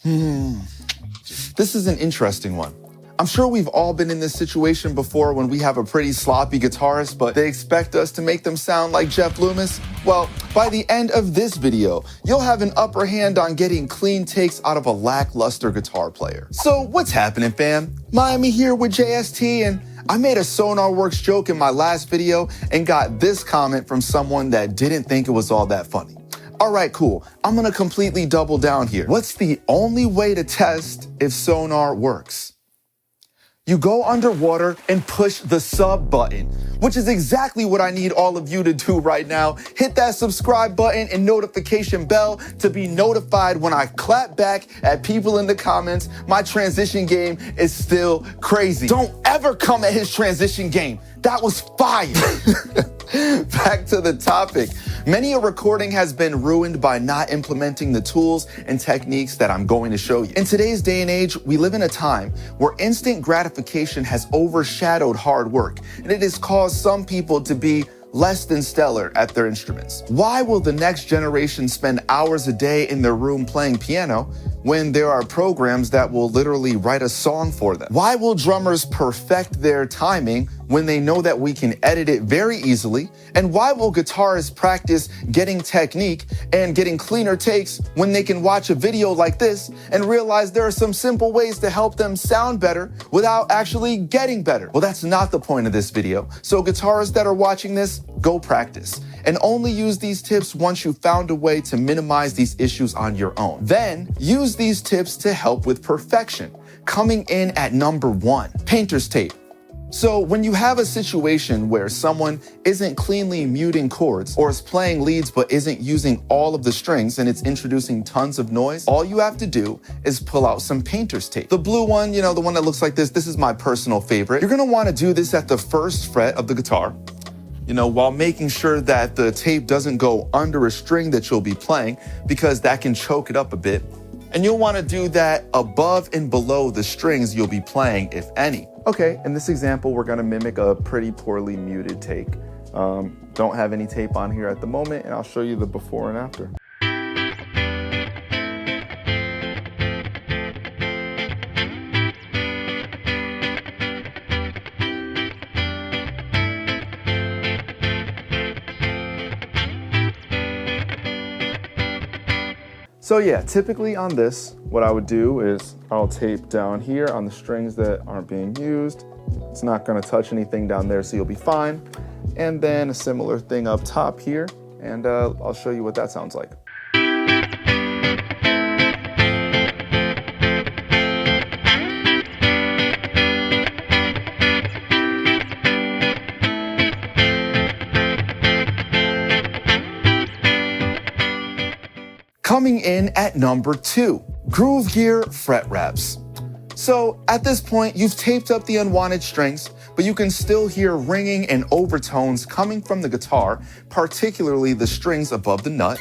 This is an interesting one. I'm sure we've all been in this situation before when we have a pretty sloppy guitarist, but they expect us to make them sound like Jeff Loomis. Well, by the end of this video, you'll have an upper hand on getting clean takes out of a lackluster guitar player. So what's happening, fam? Miami here with JST, and I made a SonarWorks joke in my last video and got this comment from someone that didn't think it was all that funny. All right, cool. I'm gonna completely double down here. What's the only way to test if Sonar works? You go underwater and push the sub button, which is exactly what I need all of you to do right now. Hit that subscribe button and notification bell to be notified when I clap back at people in the comments. My transition game is still crazy. Don't ever come at his transition game. That was fire. Back to the topic. Many a recording has been ruined by not implementing the tools and techniques that I'm going to show you. In today's day and age, we live in a time where instant gratification has overshadowed hard work, and it has caused some people to be less than stellar at their instruments. Why will the next generation spend hours a day in their room playing piano when there are programs that will literally write a song for them? Why will drummers perfect their timing when they know that we can edit it very easily? And why will guitarists practice getting technique and getting cleaner takes when they can watch a video like this and realize there are some simple ways to help them sound better without actually getting better? Well, that's not the point of this video. So guitarists that are watching this, go practice. And only use these tips once you've found a way to minimize these issues on your own. Then use these tips to help with perfection. Coming in at number 1, painter's tape. So when you have a situation where someone isn't cleanly muting chords or is playing leads but isn't using all of the strings and it's introducing tons of noise, all you have to do is pull out some painter's tape. The blue one, you know, the one that looks like this is my personal favorite. You're gonna wanna do this at the 1st fret of the guitar, you know, while making sure that the tape doesn't go under a string that you'll be playing, because that can choke it up a bit. And you'll want to do that above and below the strings you'll be playing, if any. Okay, in this example, we're going to mimic a pretty poorly muted take. Don't have any tape on here at the moment, and I'll show you the before and after. So yeah, typically on this, what I would do is I'll tape down here on the strings that aren't being used. It's not gonna touch anything down there, so you'll be fine. And then a similar thing up top here, and I'll show you what that sounds like. Coming in at number 2, GRUVGEAR FRETWRAPS. So at this point, you've taped up the unwanted strings, but you can still hear ringing and overtones coming from the guitar, particularly the strings above the nut.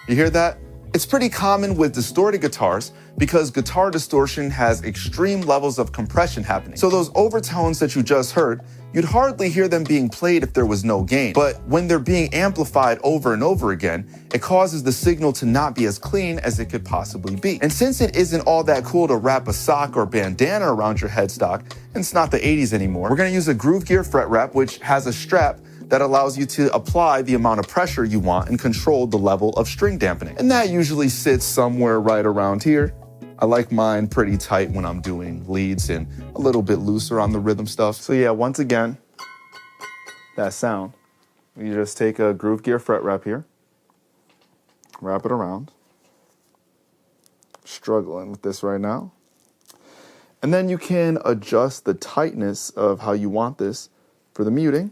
You hear that? It's pretty common with distorted guitars because guitar distortion has extreme levels of compression happening. So those overtones that you just heard, you'd hardly hear them being played if there was no gain. But when they're being amplified over and over again, it causes the signal to not be as clean as it could possibly be. And since it isn't all that cool to wrap a sock or bandana around your headstock, and it's not the 80s anymore, we're gonna use a GRUVGEAR fret wrap, which has a strap that allows you to apply the amount of pressure you want and control the level of string dampening. And that usually sits somewhere right around here. I like mine pretty tight when I'm doing leads and a little bit looser on the rhythm stuff. So yeah, once again, that sound. You just take a GRUVGEAR fret wrap here, wrap it around. Struggling with this right now. And then you can adjust the tightness of how you want this for the muting.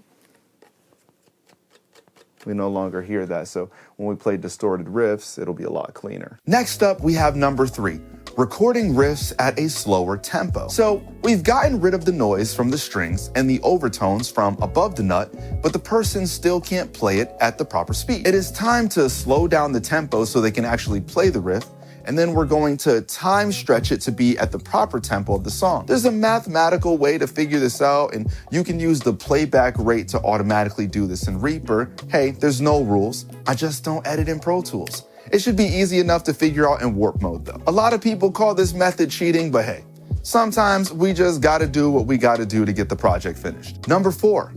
We no longer hear that, so when we play distorted riffs, it'll be a lot cleaner. Next up, we have number 3, recording riffs at a slower tempo. So we've gotten rid of the noise from the strings and the overtones from above the nut, but the person still can't play it at the proper speed. It is time to slow down the tempo so they can actually play the riff, and then we're going to time stretch it to be at the proper tempo of the song. There's a mathematical way to figure this out, and you can use the playback rate to automatically do this in Reaper. Hey, there's no rules. I just don't edit in Pro Tools. It should be easy enough to figure out in warp mode though. A lot of people call this method cheating, but hey, sometimes we just gotta do what we gotta do to get the project finished. Number 4,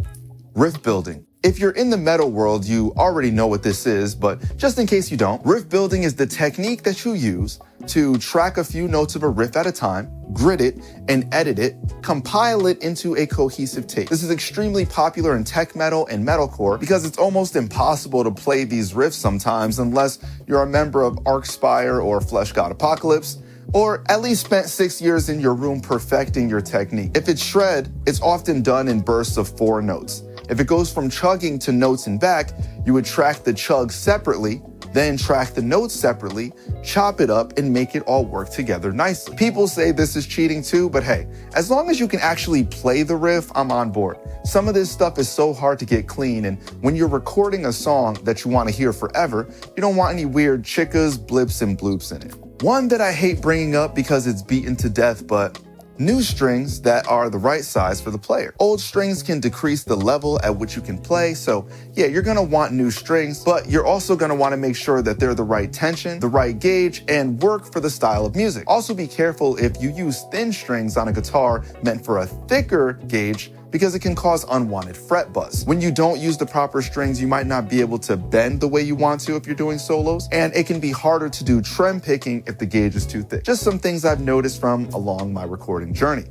riff building. If you're in the metal world, you already know what this is, but just in case you don't, riff building is the technique that you use to track a few notes of a riff at a time, grid it, and edit it, compile it into a cohesive tape. This is extremely popular in tech metal and metalcore because it's almost impossible to play these riffs sometimes unless you're a member of Archspire or Flesh God Apocalypse, or at least spent 6 years in your room perfecting your technique. If it's shred, it's often done in bursts of 4 notes. If it goes from chugging to notes and back, you would track the chug separately, then track the notes separately, chop it up, and make it all work together nicely. People say this is cheating too, but hey, as long as you can actually play the riff, I'm on board. Some of this stuff is so hard to get clean, and when you're recording a song that you want to hear forever, you don't want any weird chickas, blips, and bloops in it. One that I hate bringing up because it's beaten to death, but new strings that are the right size for the player. Old strings can decrease the level at which you can play, so yeah, you're gonna want new strings, but you're also gonna wanna make sure that they're the right tension, the right gauge, and work for the style of music. Also be careful if you use thin strings on a guitar meant for a thicker gauge, because it can cause unwanted fret buzz. When you don't use the proper strings, you might not be able to bend the way you want to if you're doing solos, and it can be harder to do trem picking if the gauge is too thick. Just some things I've noticed from along my recording journey.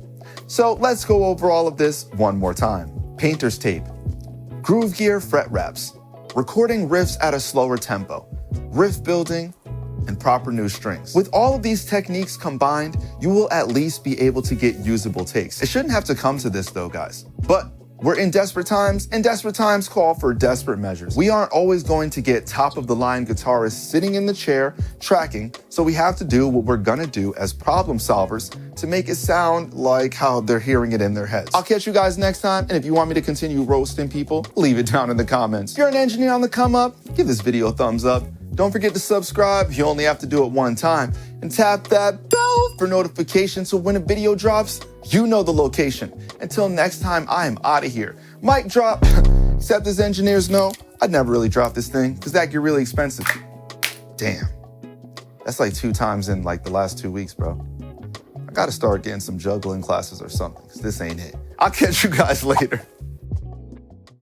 So let's go over all of this one more time. Painter's tape, GRUVGEAR FRETWRAPS, recording riffs at a slower tempo, riff building, and proper new strings. With all of these techniques combined, you will at least be able to get usable takes. It shouldn't have to come to this though, guys. But we're in desperate times, and desperate times call for desperate measures. We aren't always going to get top-of-the-line guitarists sitting in the chair tracking, so we have to do what we're gonna do as problem solvers to make it sound like how they're hearing it in their heads. I'll catch you guys next time, and if you want me to continue roasting people, leave it down in the comments. If you're an engineer on the come up, give this video a thumbs up. Don't forget to subscribe, you only have to do it one time, and tap that bell for notifications so when a video drops, you know the location. Until next time, I am out of here. Mic drop, except as engineers know, I'd never really drop this thing because that get really expensive. Damn, that's like 2 times in like the last 2 weeks, bro. I gotta start getting some juggling classes or something because this ain't it. I'll catch you guys later.